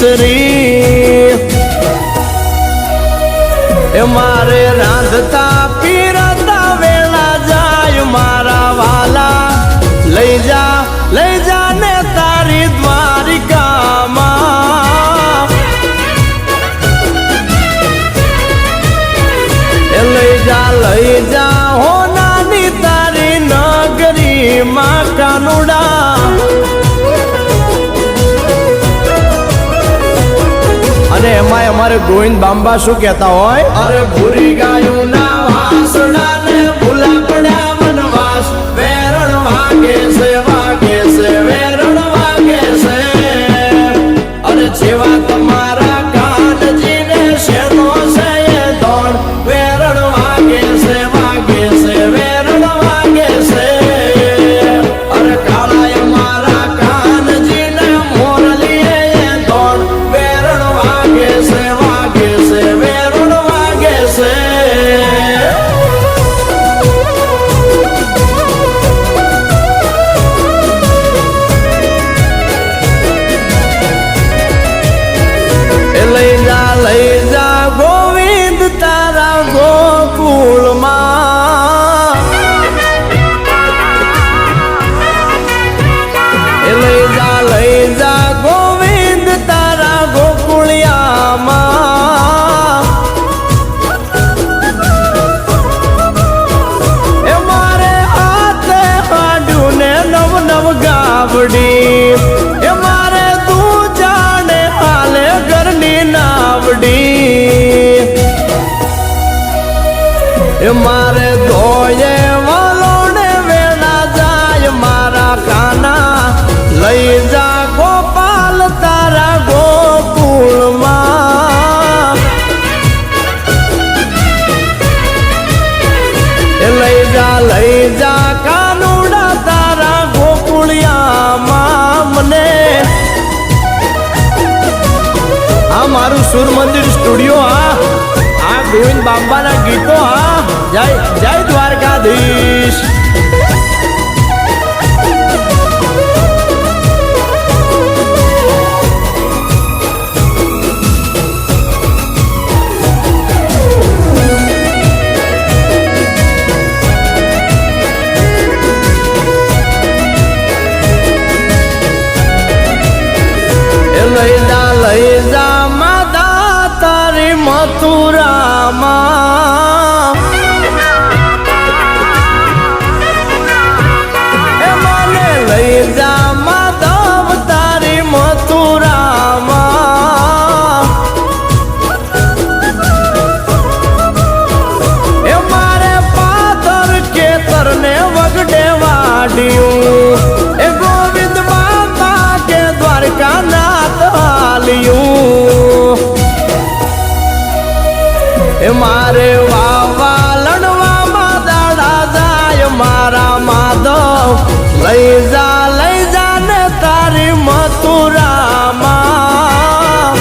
કેસરી એ મારે રાંધતા પીરતા વેળા જાય મારા વાલા લઈ જા ને તારી દ્વારિકામાં એ લઈ જા હો નાની તારી નગરીમાં કાનુડા અને એમાં અમારે ગોવિંદ બાંબા શું કહેતા હોય અરે ભૂરી ગાયું ના વાસણા ને ભૂલા પડ્યા વનવાસ વેરણ વાગે છે વેરણ વાગે છે અરે જેવા તમારા કાનજી ને શેનો છે એ દોડ વેરણ વાગે છે વેરણ વાગે છે અરે કાળાએ મારા કાનજી ને મોરલીએ એ દોડ વેરણ વાગે છે વેરણ વાગે છે લઈ જા ગોવિંદ તારા ગોકુળમાં લઈ જા ગોવિંદ તારા ગોકુળિયામાં એ મારે હાથે હાડ્યું ને નવ ગાવડી એ મારે તું જાણે હાલે ઘરની નાવડી એ મારે ધોયે વલોણે વેળા જાય મારા કાના લઈ જા ગોપાલ તારા ગોકુળમાં એ લઈ જા કાનુડા તારા ગોકુળિયામાં મને આ મારું સુર મંદિર સ્ટુડિયો આ ગોવિંદ બાંબાના ગીતો જય દ્વારકાધીશ લઈ જા માતા તારી મથુરામાં એ મને લઈ જા માધવ તારી મથુરામાં એ મારે પાતર કેતર ને વગડે વાડ્યું એ ગોવિંદ બાબા કે દ્વારકા નાથ એ મારે વાવા લડવામાં દાડા જાય મારા માધવ લઈ જા ને તારી મથુરામાં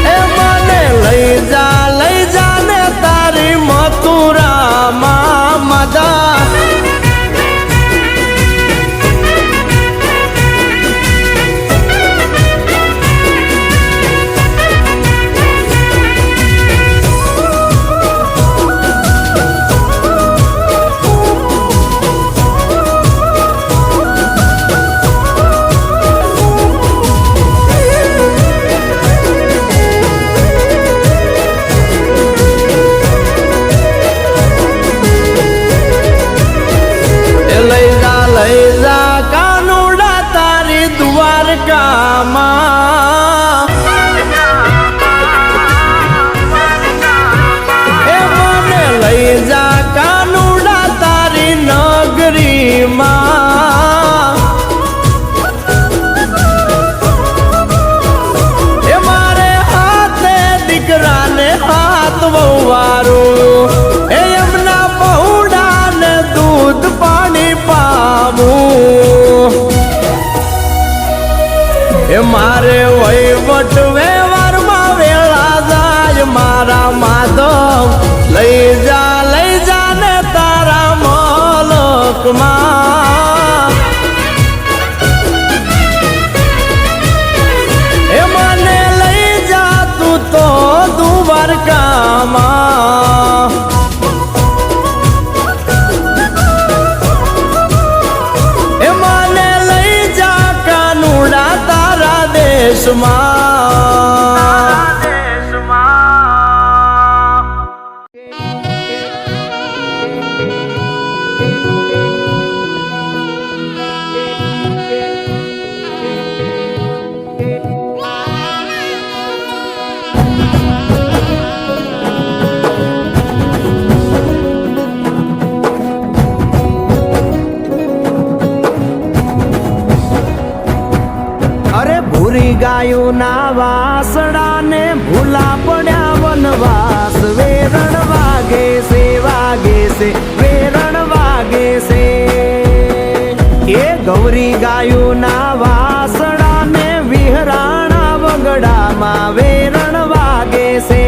એ મને લઈ જા ને તારી મથુરામાં માધા લઈ જા કાનુડા તારી દ્વારકામાં એ મને લઈ જા કાનુડા તારી નગરીમાં એ મારે હાથે દીકરાને હાથ વવારું એ એમના પહોળાને દૂધ પાણી પાવું એ મારે વહીવટ વ્યવહારમાં વેળા જાય મારા માધવ લઈ જા ને તારા મલકમાં દેશમાં ભૂરી ગાયું ના વાસડા ને ભૂલા પડ્યા વનવાસ વેરણ વાગે છે વેરણ વાગે છે એ ગૌરી ગાયું ના વાસડા ને વિહરાણા વગડામાં વેરણ વાગે છે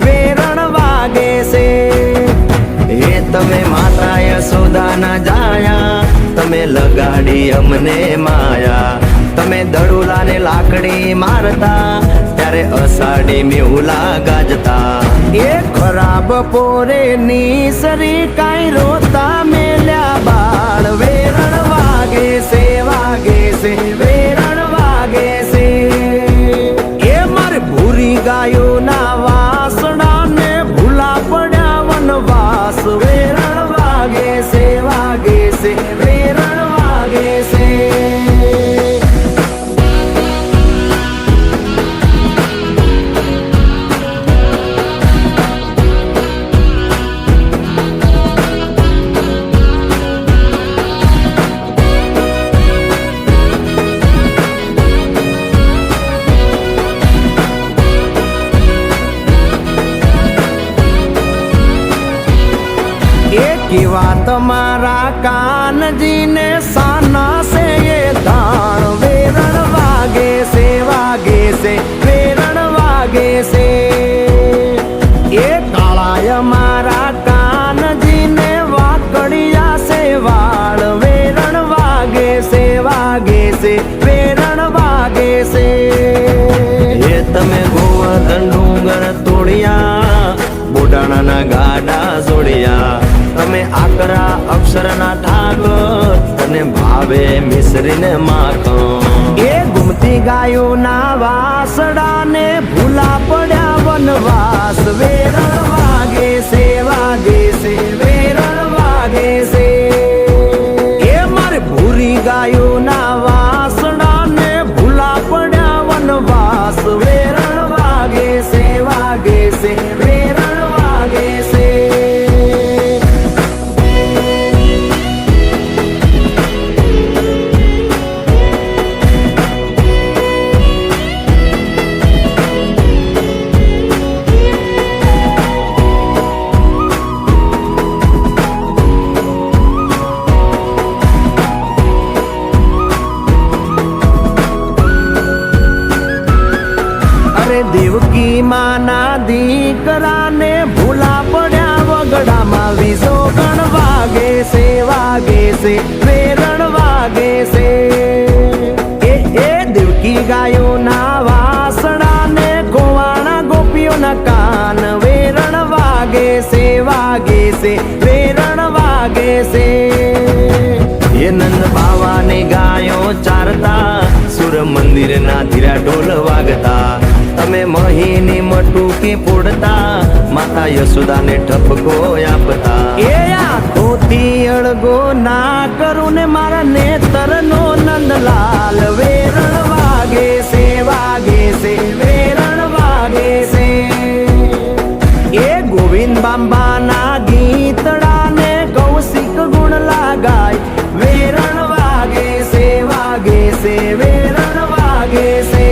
વેરણ વાગે છે એ તમે માતા યશોદા ના જાયા તમે લગાડી અમને માયા તમે દડુલા ને લાકડી મારતા ત્યારે અષાઢી મેહુલા ગાજતા એ ખરાબ પોરે નીસરી કાઈ રોતા મેલ્યા બાળ વેરણ વાગે છે વેરણ વાગે છે એ મારે ભૂરી ગાયો ના વાસણા ને ભૂલા પડ્યા વનવાસ વેરણ વાગે છે વેરણ વાગે છે કેવા તમારા કાનજીને સાના છે એ ધાણ વેરણ વાગે છે વેરણ વાગે છે એ કાળાય મારા કાનજીને વાકડિયા છે વાળ વેરણ વાગે છે વેરણ વાગે છે એ તમે ગોવર્ધન ડુંગર તોડ્યા બોડાણાના ગાડા જોડ્યા તમે આકરા અક્ષરના ઠાકર તને ભાવે મિશ્રીને માખણ એ ગુમતી ગાયો ના વાસડા ને ભૂલા પડ્યા વનવાસ વેરણ વાગે છે વેરણ વાગે છે એ મારે ભૂરી ગાયો ના વાસડા ને ભૂલા પડ્યા વનવાસ વેરણ વાગે છે વેરણ વાગે છે દેવકી માના દીકરાને ભૂલા પડ્યા વગડામાં વીજો ગણ વાગે છે વેરણ વાગે છે એ દેવકી ગાયો ના વાસડા ને ગોવાણા ગોપીઓના કાન વેરણ વાગે છે વેરણ વાગે છે એ નંદ બાવાની ગાયો ચારતા સુર મંદિર ના ધીરા ઢોલ વાગતા તમે મહીની મટુકી ફોડતા માતા યશોદા ને ઠપકો આપતા એ આંખોથી અળગો ના કરું ને મારા નેતર નો નંદલાલ વેરણ વાગે છે વેરણ વાગે છે એ ગોવિંદ બાંબા ના ગીતડા ને કૌશિક ગુણ લાગાય વેરણ વાગે છે વેરણ વાગે છે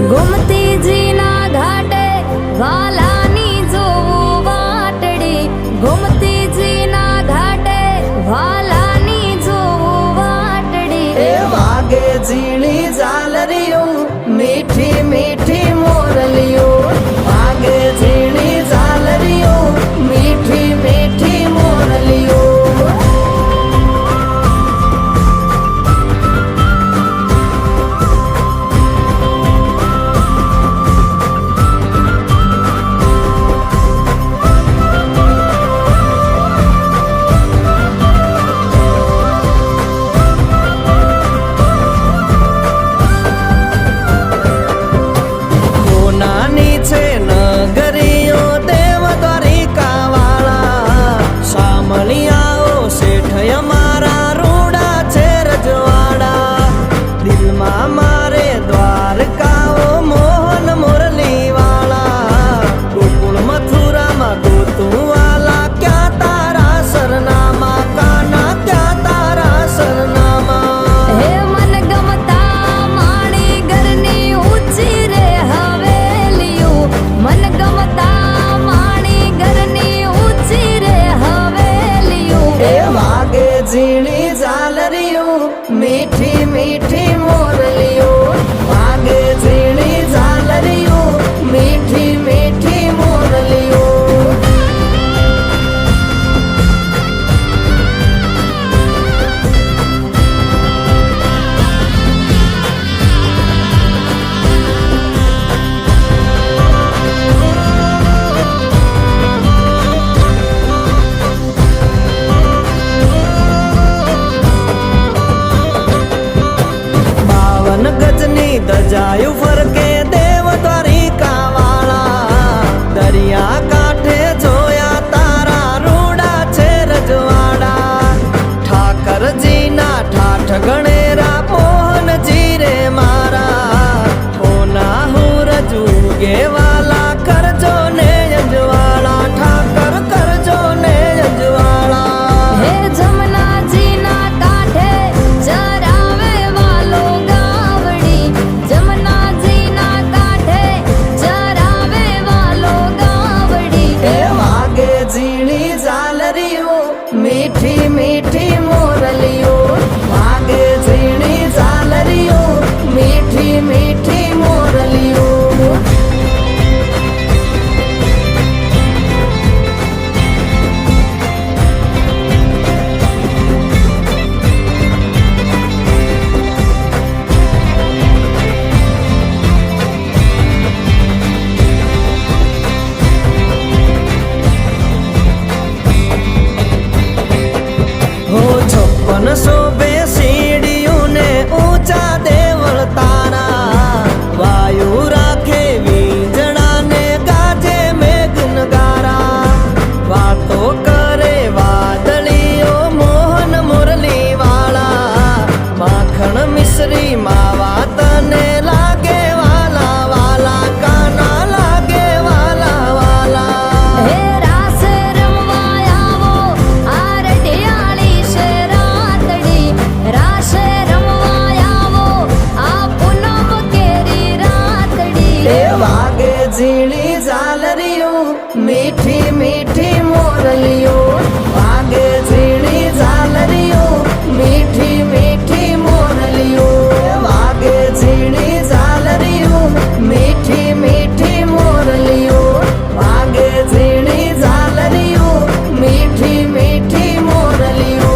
ગોમતીજીના ઘાટે વાલાની જોવું વાટડી, ગોમતીજીના ઘાટે વાલાની જોવું વાટડી. એ વાગે ઝીણી ઝાલરીઓ, મીઠી મીઠી મોરલીઓ, વાગે ઝીણી ઝાલરીઓ, મીઠી મીઠી મોરલીઓ. ઝીણી ઝાલરીઓ, મીઠી મીઠી મોરલીઓ, વાગે ઝીણી ઝાલરીઓ, મીઠી મીઠી મોરલીઓ. ગજની દજાયું ફરકે દેવ દ્વારિકા વાળા, દરિયા કાંઠે જોયા તારા રૂડા છે રજવાડા. ઠાકરજીના ઠાઠ ગણેરા મોહનજી રે મારા, હોના હુરજ ઉગે વાલા કરજો ને અજવાળા, ઠાકર કરજો ને અજવાળા. હે જમનાજીના કાંઠે ચરાવે વાલો ગાવડી, જમનાજીના કાંઠે ચરાવે વાલો ગાવડી. એ વાગે ઝીણી ઝાલરીઓ, મીઠી મીઠી મોરલીઓ, વાગે ઝીણી ઝાલરીઓ, મીઠી મીઠી મોરલીઓ. શોભે સીડીયું ને ઊંચા દેવળ તારા, વાયુ રાખે વીજણા ને ગાજે મેઘનગારા. વાતો કરે વાદળીઓ મોહન મુરલી વાળા, માખણ મિશ્રી માવા તને લાગે વાલા વાલા, કાના લાગે વાલા વાલા. હે રાસ રમવા આવો આ રઢિયાળી શેરાતડી, રાસ રમવા આવો આ પૂનમ કેરી રાતડી. એ વાગે ઝીણી ઝાલરીઓ, મીઠી મીઠી મોરલીઓ, વાગે ઝીણી ઝાલરીઓ, મીઠી મીઠી મોરલીઓ, વાગે ઝીણી ઝાલરીઓ, મીઠી મીઠી મોરલીઓ, વાગે ઝીણી ઝાલરીઓ, મીઠી મીઠી મોરલીઓ.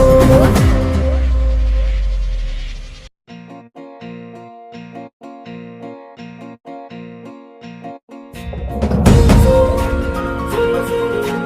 Thank you.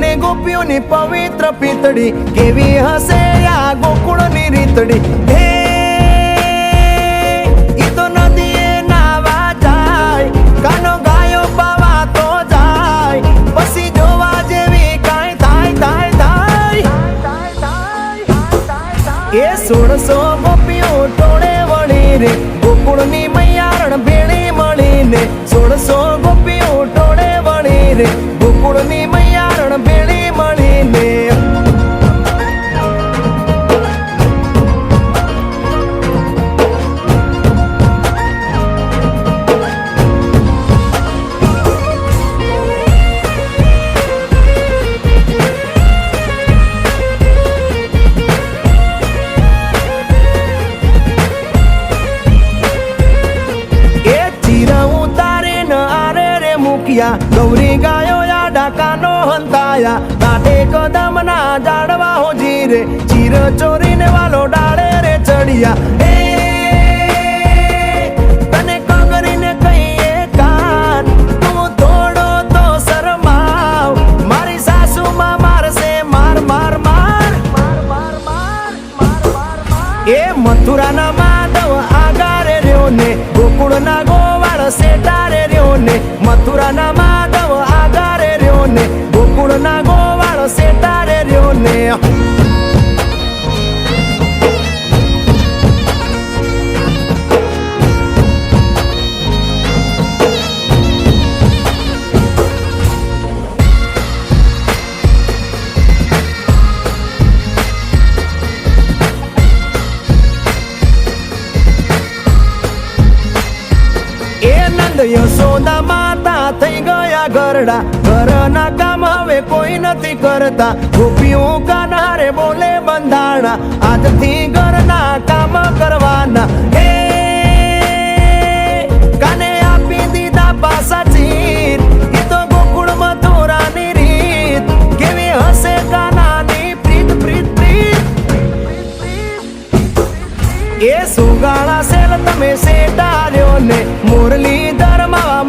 ને ગોપીઓની પવિત્ર પીતળી, કેવી હશે આ ગોકુળની રીતડી. હે ઈ તો નદીએ નાવા જાય, કાનો ગાયો પાવા તો જાય, પછી જોવા જેવી કાંઈ થાય થાય થાય. એ 1600 ગોપીઓ ટોળે વળી રે, ગોકુળની મૈયારણ ભેળી મળીને. 1600 ગોપીઓ ટોળે વળી રે, ગોકુળની મૈયારણ ભેળી મળીને. ગૌરી ગાયો યા ડાકાનો હંતાયા, કાંઠે કદમના ઝાડવા હો જીરે, ચીર ચોરીને વાલો ડાળે રે ચડિયા. એ તને કગરીને કહીએ કાન, તું થોડો તો શરમાવ, મારી સાસુમાં મારશે માર માર માર. એ મથુરાના માધવ આગારે રહ્યો ને, ગોકુળના ગોવાળ સેટારે રહ્યો ને. મથુરાના માધવ આગારે રહ્યો ને, ગોકુળના ગોવાળ સેટારે રહ્યો ને. યશોદા માતા થઈ ગયા ગરડા, ઘરના કામ હવે કોઈ નથી કરતા, ગોપીઓ કાનારે બોલે બંધાણા, આજથી ઘરના કામ કરવાના. હે કાને આપી દીધા પાસા ચીર, ઈ તો ગોકુળ મથુરાની રીત, કેવી હશે કાનાની પ્રીત પ્રીત પ્રીત. એ સુગાળા સેલ તમે સેટાર્યો ને, મુરલી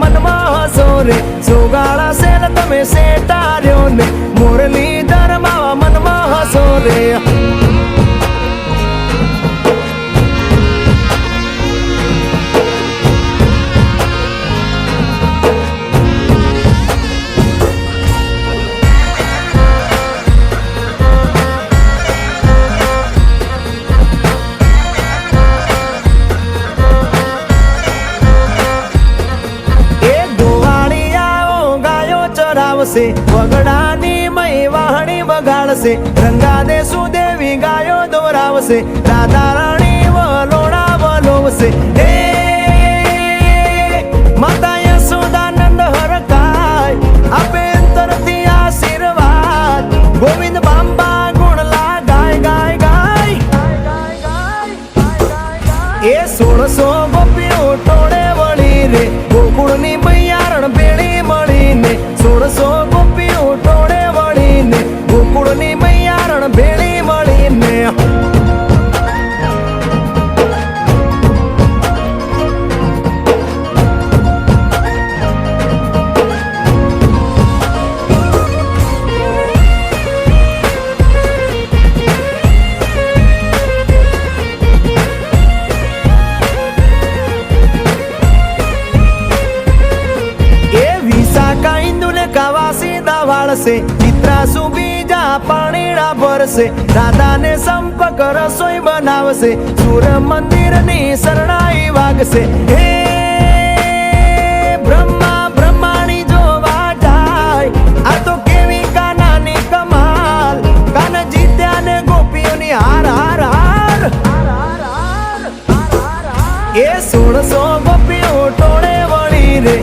મનમાં હસો રે. સુગાળા સેલ તમે સેટાર્યો ને, મુરલી ધરમાં મનમાં હસો રે. વગડાની મય વાહણી વગાડશે, રંગા દે સુદેવી ગાયો દોરાવશે, રાધા રાણી વલોડા વલોવશે. હે માતા યશોદાનંદ હરકાય, આપે અંતરથી આશીર્વાદ, ગોવિંદ બાંબા ગુણલા ગાય ગાય ગાય. એ 1600 ગોપીઓ ટોળે વળી રે, ગોકુળની મૈયારણ ભેળી મળીને. 1600 ગોપીઓ ટોળે વળીને, ગોકુળની મૈયારણ ભેળી મળીને. ચિત્રાસુ બીજા પાણીડા ભરશે, રાધાને સંપક રસોઈ બનાવશે, સૂર્ય મંદિરની શરણાઈ વાગશે. હે બ્રહ્મા બ્રહ્માણી જોવા જાય, આ તો કેવી કાનાની કમાલ, કાન જીત્યા ને ગોપીઓની હાર હાર હાર. એ 1600 ગોપીઓ ટોળે વળી રે,